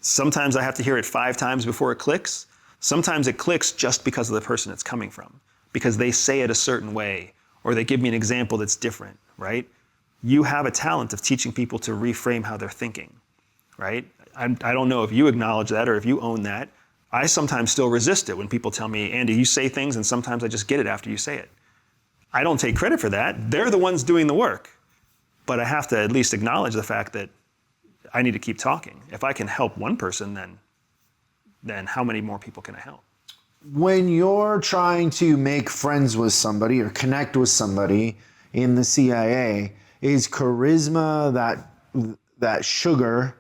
Sometimes I have to hear it 5 times before it clicks. Sometimes it clicks just because of the person it's coming from, because they say it a certain way, or they give me an example that's different, right? You have a talent of teaching people to reframe how they're thinking, right? I don't know if you acknowledge that or if you own that. I sometimes still resist it when people tell me, Andy, you say things, and sometimes I just get it after you say it. I don't take credit for that. They're the ones doing the work. But I have to at least acknowledge the fact that I need to keep talking. If I can help one person, then how many more people can I help? When you're trying to make friends with somebody or connect with somebody in the CIA, is charisma, that sugar,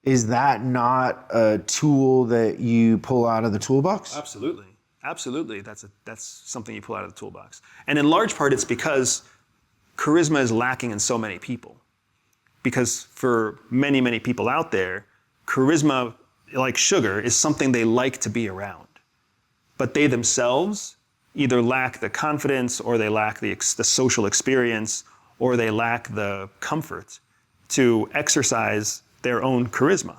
is that not a tool that you pull out of the toolbox? Absolutely. Absolutely. That's something you pull out of the toolbox. And in large part, it's because charisma is lacking in so many people. Because for many, many people out there, charisma, like sugar, is something they like to be around. But they themselves either lack the confidence, or they lack the social experience, or they lack the comfort to exercise their own charisma.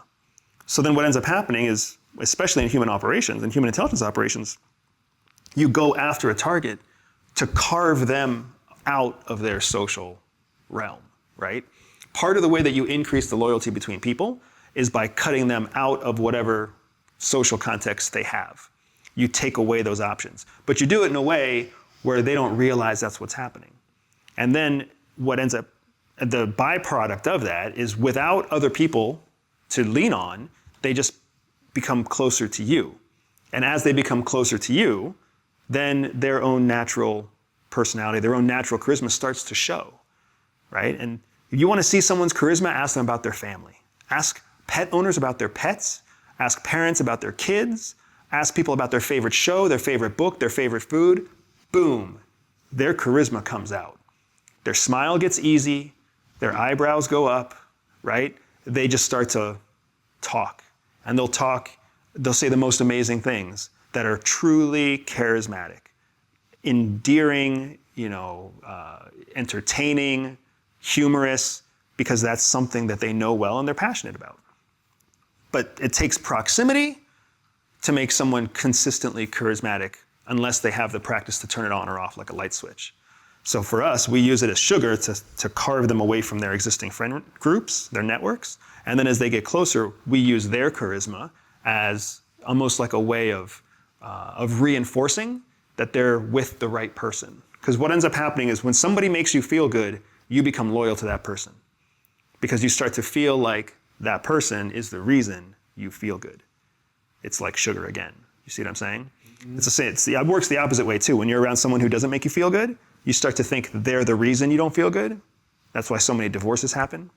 So then what ends up happening is, especially in human operations, in human intelligence operations, you go after a target to carve them out of their social realm, right? Part of the way that you increase the loyalty between people is by cutting them out of whatever social context they have. You take away those options, but you do it in a way where they don't realize that's what's happening. And then what ends up, the byproduct of that is, without other people to lean on, they just become closer to you. And as they become closer to you, then their own natural personality, their own natural charisma starts to show, right? And if you want to see someone's charisma, ask them about their family. Ask pet owners about their pets. Ask parents about their kids. Ask people about their favorite show, their favorite book, their favorite food. Boom, their charisma comes out. Their smile gets easy. Their eyebrows go up, right? They just start to talk. And they'll say the most amazing things that are truly charismatic, endearing, entertaining, humorous, because that's something that they know well and they're passionate about. But it takes proximity to make someone consistently charismatic, unless they have the practice to turn it on or off like a light switch. So for us, we use it as sugar to carve them away from their existing friend groups, their networks. And then as they get closer, we use their charisma as almost like a way of reinforcing that they're with the right person. Because what ends up happening is, when somebody makes you feel good, you become loyal to that person. Because you start to feel like that person is the reason you feel good. It's like sugar again. You see what I'm saying? Mm-hmm. It works the opposite way too. When you're around someone who doesn't make you feel good, you start to think they're the reason you don't feel good. That's why so many divorces happen.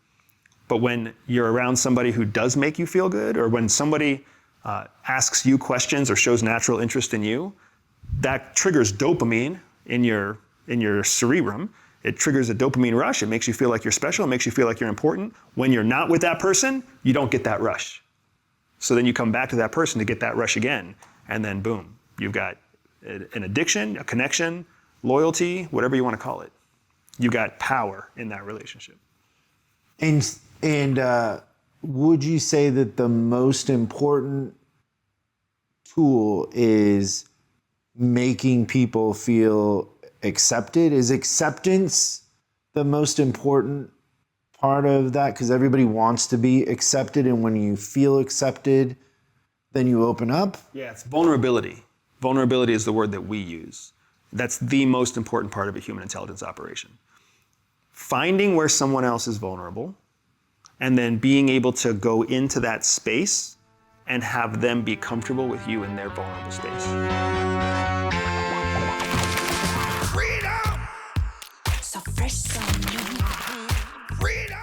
But when you're around somebody who does make you feel good, or when somebody asks you questions or shows natural interest in you, that triggers dopamine in your cerebrum. It triggers a dopamine rush. It makes you feel like you're special. It makes you feel like you're important. When you're not with that person, you don't get that rush. So then you come back to that person to get that rush again. And then boom, you've got an addiction, a connection, loyalty, whatever you want to call it. You've got power in that relationship. And would you say that the most important tool is making people feel accepted? Is acceptance the most important part of that? Because everybody wants to be accepted, and when you feel accepted, then you open up? Yeah, it's vulnerability. Vulnerability is the word that we use. That's the most important part of a human intelligence operation. Finding where someone else is vulnerable, and then being able to go into that space and have them be comfortable with you in their vulnerable space. Freedom! So fresh, so new. Freedom!